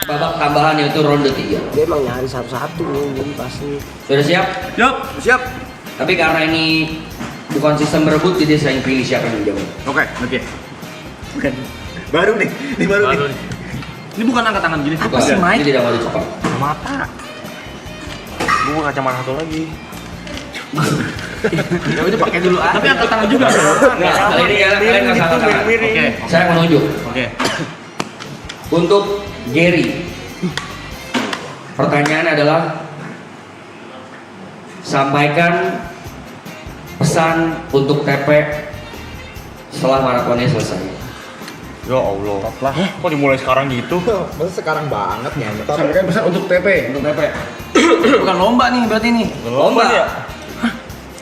babak tambahan yaitu ronde 3. Dia emang nyari satu-satu jadi pasti. Sudah siap? Siap. Tapi karena ini bukan sistem berebut, jadi saya yang pilih siapa yang jawab. Oke. Bukan. Baru nih. Ini baru nih. Ini bukan angkat tangan gini. Apa sih, Mike? Ini tidak mau dicoba. Mata. Gua kacamata satu lagi. Ya udah pakai dulu. Tapi angkat tangan juga. Enggak, kali ini kalian nggak salah tangan. Oke. Saya menunjuk. Oke. Untuk Gary. Pertanyaan adalah sampaikan pesan untuk TP setelah maratonnya selesai. Ya Allah. Lah, kok dimulai sekarang gitu? Masa sekarang banget ya? Sampaikan pesan untuk TP. Bukan lomba nih berarti nih. Lomba ya?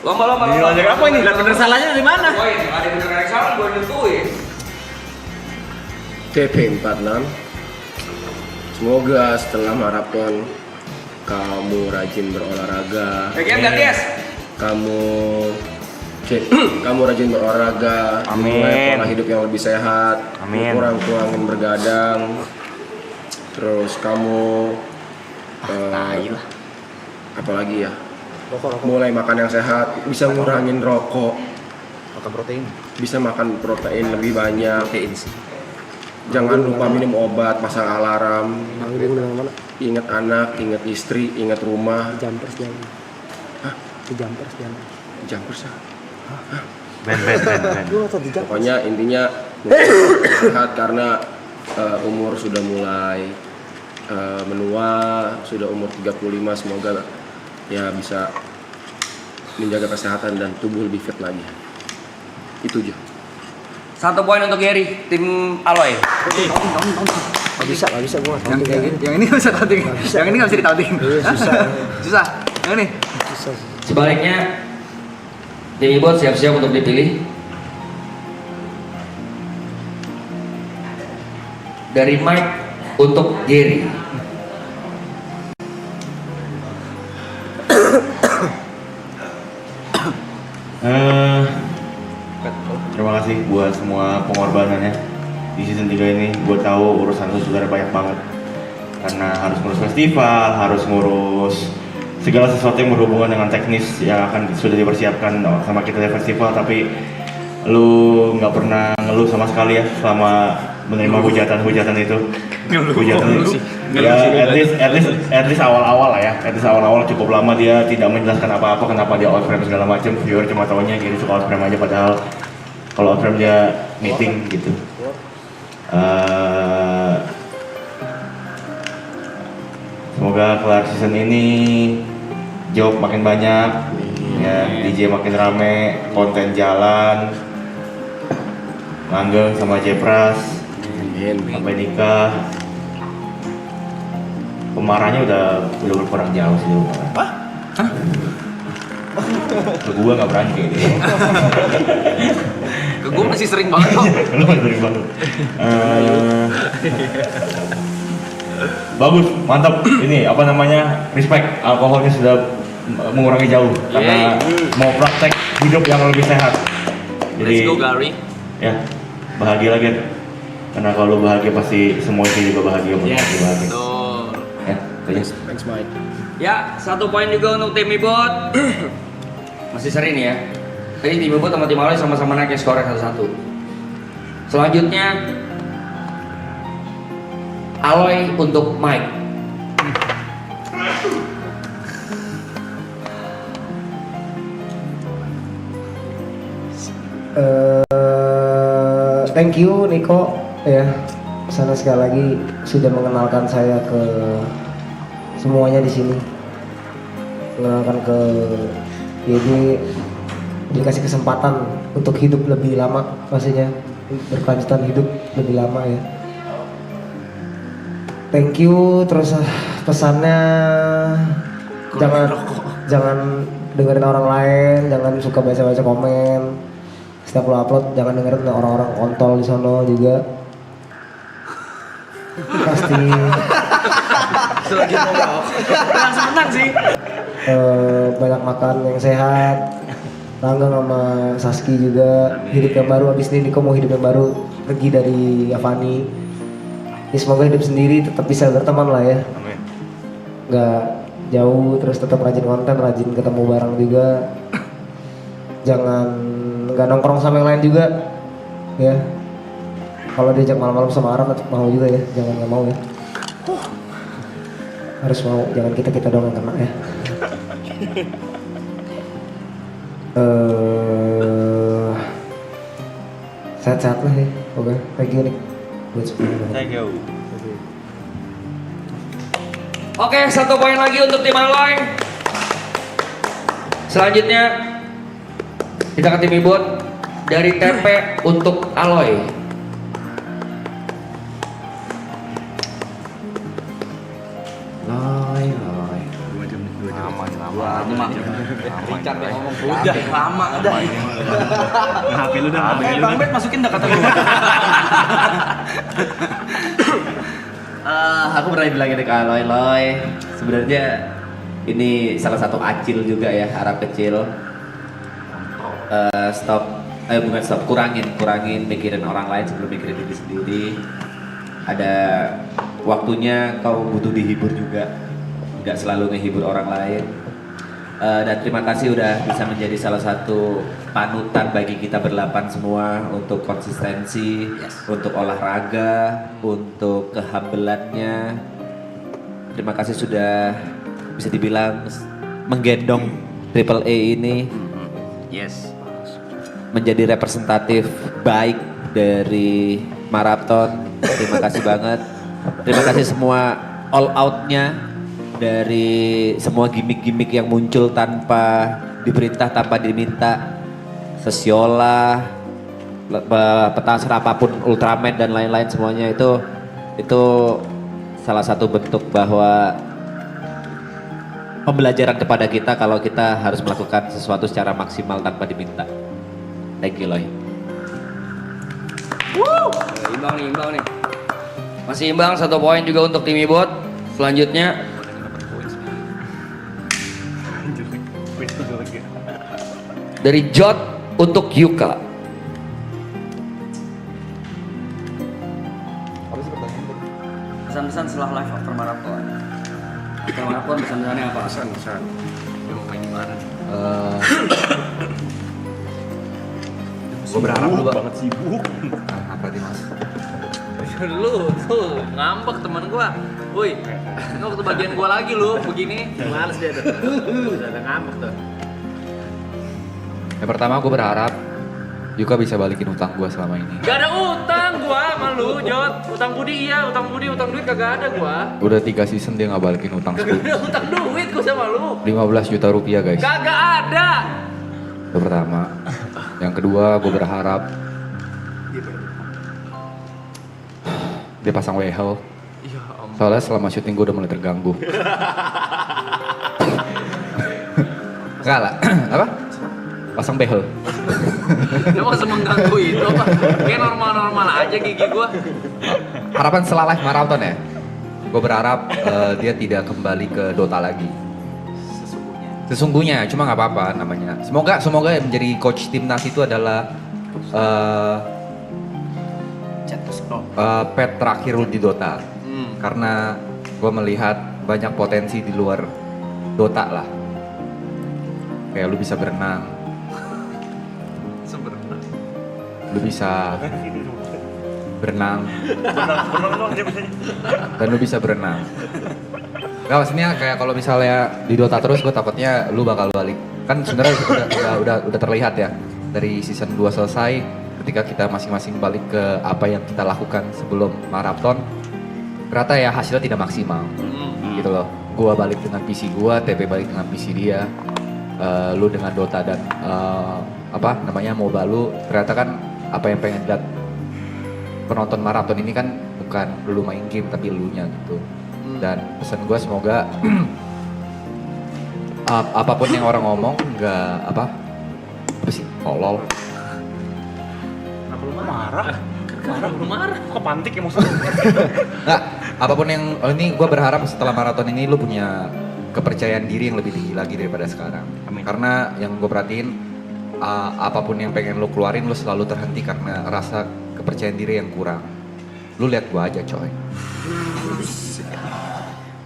Lomba. Belajar apa ini? Lihat bener salahnya dari mana? Poin, ada bener ada salah gue nentuin. TP 46. Semoga setelah maraton kamu rajin berolahraga. PGM gantias. Kamu rajin berolahraga, Amin. mulai pola hidup yang lebih sehat, Amin. kurangin bergadang, terus kamu apalagi ya, Rokok. mulai makan yang sehat, bisa ngurangin rokok, Makan protein. bisa makan protein lebih banyak, Protein sih. jangan lupa minum obat, pasang alarm, Manggung dengan mana? ingat anak, ingat istri, ingat rumah, Jumpers jangan. Hah? Di jumpers jangan. jumpers ya. Ben. Lu atau di jumpers? Pokoknya intinya sehat karena umur sudah mulai menua, sudah umur 35, semoga ya bisa menjaga kesehatan dan tubuh lebih fit lagi. Itu aja. 1 poin untuk Gary, tim Aloy. Gak bisa gua nggak tahu kayak gini. Yang ini nggak bisa taunting. Yang ini nggak bisa ditaunting. Susah. Yang ini. Susah sih. Sebaliknya, tim Ibot siap-siap untuk dipilih. Dari Mike untuk Gary. Terima kasih buat semua pengorbanannya di season 3 ini. Gue tahu urusan lu sudah banyak banget karena harus ngurus festival, harus ngurus segala sesuatu yang berhubungan dengan teknis yang akan sudah dipersiapkan sama kita di festival. Tapi lu nggak pernah ngeluh sama sekali ya selama menerima hujatan itu. Hujatan itu ya at least awal-awal lah ya. At least awal-awal cukup lama dia tidak menjelaskan apa-apa kenapa dia out frame segala macam. Viewer cuma tahunya gini suka out frame aja, padahal kalau out frame dia meeting gitu. Semoga kelar season ini job makin banyak, ya DJ makin rame, konten jalan, langgeng sama Jepras, sampai nikah. Pemarahnya udah berkurang jauh sih. Hah? Ke gua nggak berani kayak gitu. Ke gue masih sering banget kok. Lu masih sering banget. Bagus, mantap. Ini apa namanya? Respect. Alkoholnya sudah mengurangi jauh karena mau praktek hidup yang lebih sehat. Jadi, Let's go Gary. ya bahagia lagi. Karena kalau lu bahagia pasti semua itu juga bahagia. Bahagia. Ya, itu aja. Thanks Mike. Ya, 1 poin juga untuk tim Ibot. Masih seri nih ya. Tadi tim Ibot sama tim Aloy sama-sama naik ya skornya 1-1. Selanjutnya Aloy untuk Mike. Thank you Niko ya. Sana sekali lagi sudah mengenalkan saya ke semuanya di sini. Mengenalkan ke jadi dikasih kesempatan untuk hidup lebih lama, maksudnya berkelanjutan hidup lebih lama ya. Thank you, terus pesannya jangan dengerin orang lain, jangan suka baca-baca komen. Setiap lo upload jangan dengerin orang-orang kontol di sana juga. Pasti Langsung menang sih. banyak makan yang sehat. Langgang sama Saski juga hidup yang baru. Abis ini Niko mau hidup yang baru, pergi dari Yavani. ya semoga hidup sendiri tetap bisa berteman lah ya. Amin. Nggak jauh, terus tetap rajin konten, rajin ketemu bareng juga. Jangan nggak nongkrong sama yang lain juga ya. Kalau diajak malam-malam sama Arab tetap mau juga ya, jangan nggak mau ya. Harus mau, jangan kita doang yang kena ya. Sehat-sehat lah ya. Oke, thank you nih buat 10 menit. Thank you. Oke, 1 poin lagi untuk tim Aloy. Selanjutnya kita ke tim Ibot dari TP untuk Aloy. Loy. 2 jam. Richard yang ngomong udah lama udah. HP lu dah. Bang Bet masukin dah kata gue. Aku pernah bilangin ke Aloy, Loy, sebenarnya ini salah satu acil juga ya, Arab kecil. Bukan stop, kurangin mikirin orang lain sebelum mikirin diri sendiri. Ada waktunya kau butuh dihibur juga, nggak selalu ngehibur orang lain. Dan terima kasih udah bisa menjadi salah satu panutan bagi kita berlapan semua untuk konsistensi, untuk olahraga, untuk kehambelannya. Terima kasih sudah bisa dibilang menggendong Triple A ini Yes. menjadi representatif baik dari maraton. Terima kasih banget. Terima kasih semua all outnya dari semua gimmick-gimmick yang muncul tanpa diperintah, tanpa diminta. Sesiola, petasan apapun, Ultraman dan lain-lain semuanya itu salah satu bentuk bahwa pembelajaran kepada kita kalau kita harus melakukan sesuatu secara maksimal tanpa diminta. Thank you, Loy. Imbang nih. Masih imbang, 1 poin juga untuk tim Ibot. Selanjutnya dari Jot untuk Yuka. Apa sih pertanyaan tadi? Pesan-pesan setelah live after marathon. After marathon pesan-pesannya apa? Pesan. Lu mau main gimana? Gue berharap lu banget sibuk. apa nih mas? Lu tuh ngambek temen gua. Woi, ini waktu bagian gua lagi lu begini. Males dia tuh. Udah ngambek tuh. Yang pertama gue berharap Yuka bisa balikin utang gue selama ini. Gak ada utang gua sama lu, Jot. Utang budi iya, utang duit kagak ada gua. Udah 3 season dia nggak balikin utang Kagak ada utang duit gua sama lu. 15 juta rupiah guys. Kagak ada. Itu pertama. Yang kedua gue berharap dia pasang wehel. Soalnya selama syuting gue udah mulai terganggu. Enggak lah. Apa? Pasang behel. Emang semengganggu itu apa? Kayak normal-normal aja gigi gua. Harapan setelah live marathon ya. Gue berharap dia tidak kembali ke Dota lagi. Sesungguhnya, cuma nggak apa-apa namanya. Semoga yang menjadi coach timnas itu adalah pet terakhir lu di Dota. Karena gue melihat banyak potensi di luar Dota lah. Kayak lu bisa berenang, lu bisa berenang, dan lu bisa berenang. Gak, maksudnya kayak kalau misalnya di Dota terus gue takutnya lu bakal balik. Kan sebenarnya udah terlihat ya dari season 2 selesai, ketika kita masing-masing balik ke apa yang kita lakukan sebelum marathon, ternyata ya hasilnya tidak maksimal. Gitu loh. Gua balik dengan PC gua, TP balik dengan PC dia, lu dengan Dota dan MOBA lu, ternyata kan apa yang pengen lihat penonton maraton ini kan bukan lu main game tapi elunya gitu. Dan pesan gue semoga apapun yang orang ngomong nggak apa sih tolol. Kenapa lu marah? Kepantik emosinya. Nggak, apapun yang ini gue berharap setelah maraton ini lu punya kepercayaan diri yang lebih tinggi lagi daripada sekarang. Amin. Karena yang gue perhatiin apapun yang pengen lu keluarin lu selalu terhenti karena rasa kepercayaan diri yang kurang. lu lihat gua aja coy.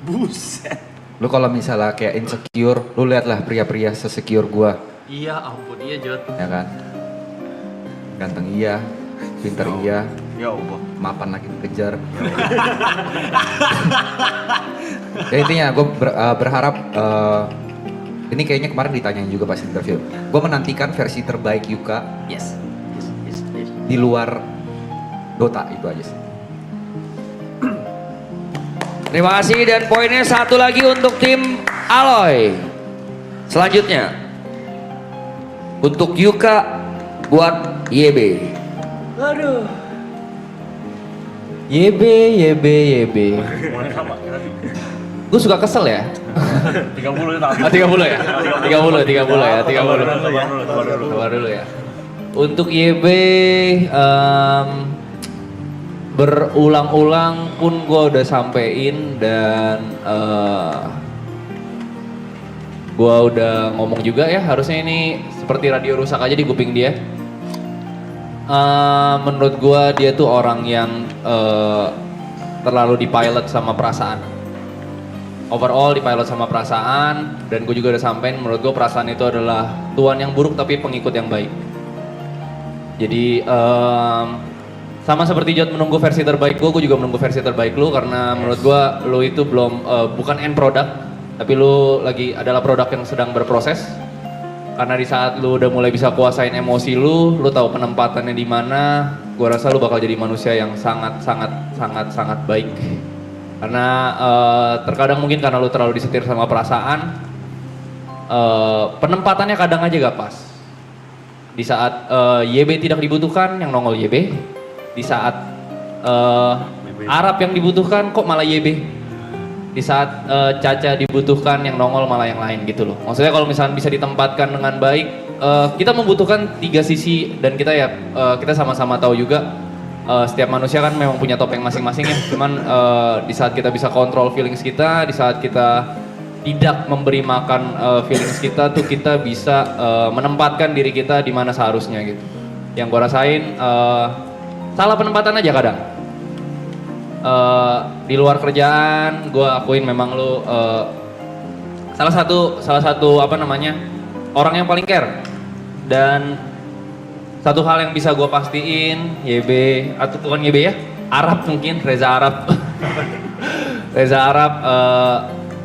Buset. Lu kalau misalnya kayak insecure, lu lihatlah pria-pria sesecure gua, Iya ampun, iya Jod. ya kan? Ganteng iya, pinter iya, Ya Allah. mapan lagi dikejar. Ya intinya gue berharap ini kayaknya kemarin ditanyain juga pas interview. Gue menantikan versi terbaik Yuka Yes. di luar Dota, itu aja sih. Terima kasih dan poinnya satu lagi untuk tim Aloy. Selanjutnya untuk Yuka buat YB. Aduh. YB. Gue suka kesel ya. 30 ya. Oh, 30 ya? 30 ya. Sabar dulu ya. Untuk YB berulang-ulang pun gue udah sampein dan gue udah ngomong juga ya, harusnya ini seperti radio rusak aja di kuping dia. Menurut gue dia tuh orang yang terlalu dipilot sama perasaan. Overall dipilot sama perasaan, dan gue juga udah sampein menurut gue perasaan itu adalah tuan yang buruk tapi pengikut yang baik. Jadi sama seperti Jod menunggu versi terbaik gue juga menunggu versi terbaik lu, karena menurut gue lu itu belum bukan end product, tapi lu lagi adalah produk yang sedang berproses. Karena di saat lu udah mulai bisa kuasain emosi lu tahu penempatannya di mana, gue rasa lu bakal jadi manusia yang sangat baik. Karena terkadang mungkin karena lu terlalu disetir sama perasaan, penempatannya kadang aja gak pas. Di saat YB tidak dibutuhkan, yang nongol YB. Di saat Arab yang dibutuhkan, kok malah YB. Di saat Caca dibutuhkan, yang nongol malah yang lain gitu loh. Maksudnya kalau misalnya bisa ditempatkan dengan baik, kita membutuhkan tiga sisi, dan kita ya kita sama-sama tahu juga setiap manusia kan memang punya topeng masing-masing ya. Cuman di saat kita bisa kontrol feelings kita, di saat kita tidak memberi makan feelings kita tuh, kita bisa menempatkan diri kita di mana seharusnya gitu. Yang gua rasain salah penempatan aja kadang. Di luar kerjaan, gue akuin memang lu salah satu apa namanya, orang yang paling care. Dan satu hal yang bisa gue pastiin, YB atau bukan YB ya, Arab mungkin, Reza Arab. Reza Arab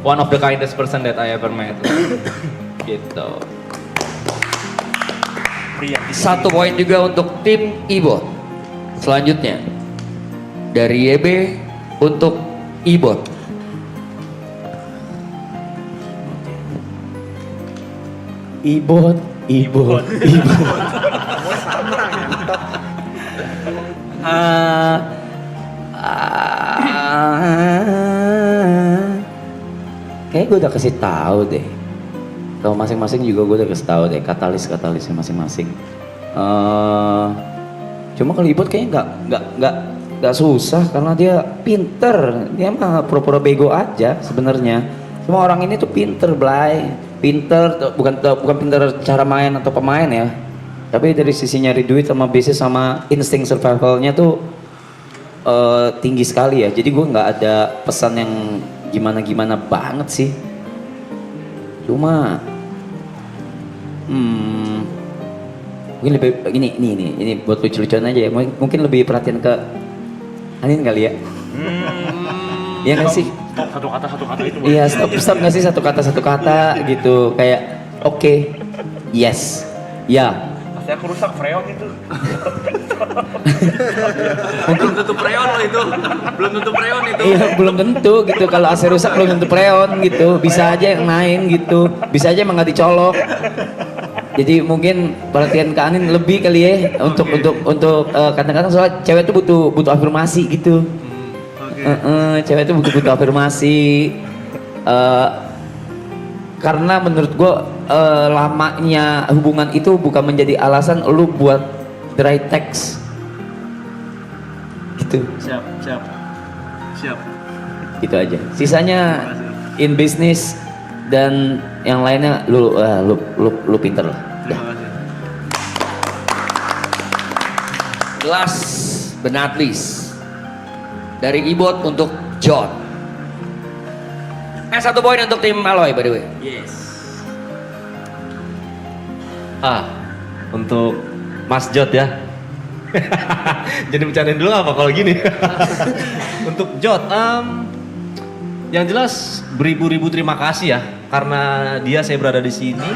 one of the kindest person that I ever met. Gitu. Satu poin juga untuk tim Ibot. Selanjutnya dari YB untuk Ibot. Ibot. Kayaknya gue udah kasih tahu deh. Kalau masing-masing juga gue udah kasih tahu deh katalisnya masing-masing. Cuma kalau Ibot kayaknya nggak susah karena dia pinter. Dia mah pura-pura bego aja sebenarnya. Cuma orang ini tuh pinter, Blay. Pinter, bukan pinter cara main atau pemain ya. Tapi dari sisi nyari duit sama bisnis sama insting survivalnya tuh tinggi sekali ya. Jadi gue nggak ada pesan yang gimana banget sih. Cuma mungkin lebih ini buat lucu-lucuan aja ya. Mungkin lebih perhatian ke Anin kali ya. Iya nggak sih? Satu kata itu. Iya, stop nggak sih satu kata gitu, kayak oke, yes, ya. Pasti aku rusak freon itu. Belum tentu preon lo itu. Iya, belum tentu gitu. Kalau AC rusak belum tentu freon gitu. Bisa aja yang main gitu. Bisa aja emang nggak dicolok. Jadi mungkin perhatian ke Anin lebih kali ya untuk kadang-kadang soal cewek tuh butuh afirmasi gitu. Cewek itu butuh afirmasi. Karena menurut gue lamanya hubungan itu bukan menjadi alasan lu buat dry text gitu. Siap. Gitu aja. Sisanya in business dan yang lainnya lu pinter lah. Terima kasih. Last but not least dari Ibot untuk John. 1 poin untuk tim Aloy by the way. Yes. Untuk Mas Jod ya. Jadi bercandain dulu apa kalau gini? Untuk Jod, yang jelas beribu-ribu terima kasih ya, karena dia saya berada di sini.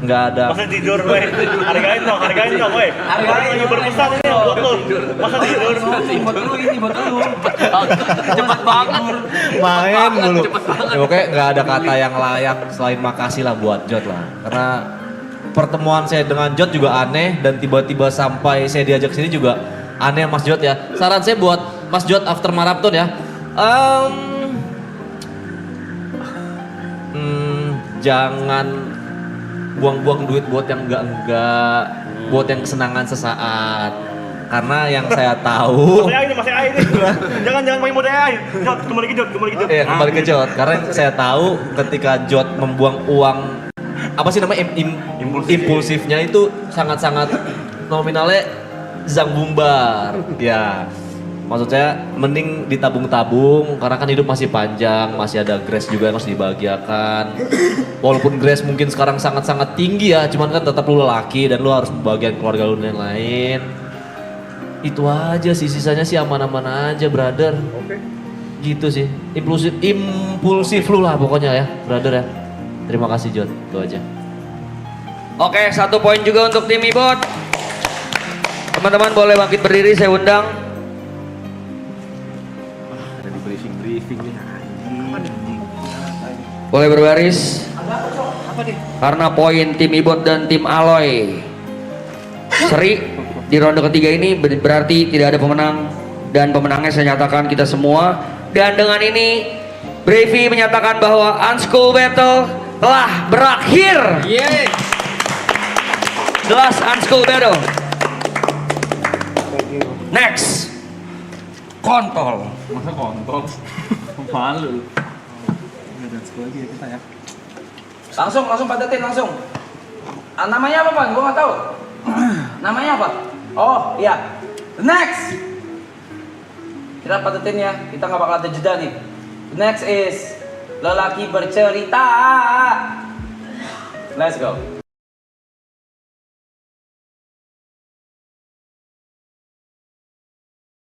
Nggak ada. Masa tidur, weh. Hargain dong, weh. Hargain lagi berpesan ini buat lu. Masa tidur. Buat lu. Cepet banget. Main mulu. Ya, pokoknya nggak ada kata yang layak selain makasih lah buat Jod lah. Karena pertemuan saya dengan Jod juga aneh dan tiba-tiba sampai saya diajak sini juga aneh Mas Jod ya. Saran saya buat Mas Jod after marathon ya. Jangan buang-buang duit buat yang enggak, buat yang kesenangan sesaat. Karena yang saya tahu, Masih air ini. Jangan main mode air. Jod, kembali ke Jod. iya kembali ke Jod. Karena yang saya tahu ketika Jod membuang uang, apa sih namanya impulsifnya itu sangat-sangat nominalnya zang bumbar. Ya, maksud saya mending ditabung-tabung karena kan hidup masih panjang, masih ada grace juga yang harus dibahagiakan. Walaupun grace mungkin sekarang sangat-sangat tinggi ya, cuman kan tetap lu lelaki dan lu harus membahagiakan keluarga lu dan yang lain. Itu aja sih, sisanya sih aman-aman aja, brother. Oke. Gitu sih, impulsif lu lah pokoknya ya, brother ya. Terima kasih John, itu aja. Oke, 1 poin juga untuk tim Ibot. Teman-teman boleh bangkit berdiri, saya undang. Ada di briefing nih. Boleh berbaris. Karena poin tim Ibot dan tim Aloy seri di ronde ketiga ini berarti tidak ada pemenang, dan pemenangnya saya nyatakan kita semua. Dan dengan ini Brevi menyatakan bahwa Unschool Battle telah berakhir. The last Unschool Battle. Next, kontol. Masa kontol? Malu. Langsung padatin langsung. Namanya apa Pak? Gua nggak tahu. Namanya apa? Oh iya. Next. Kita padatin ya. Kita nggak bakal ada jeda nih. Next is lelaki bercerita. Let's go.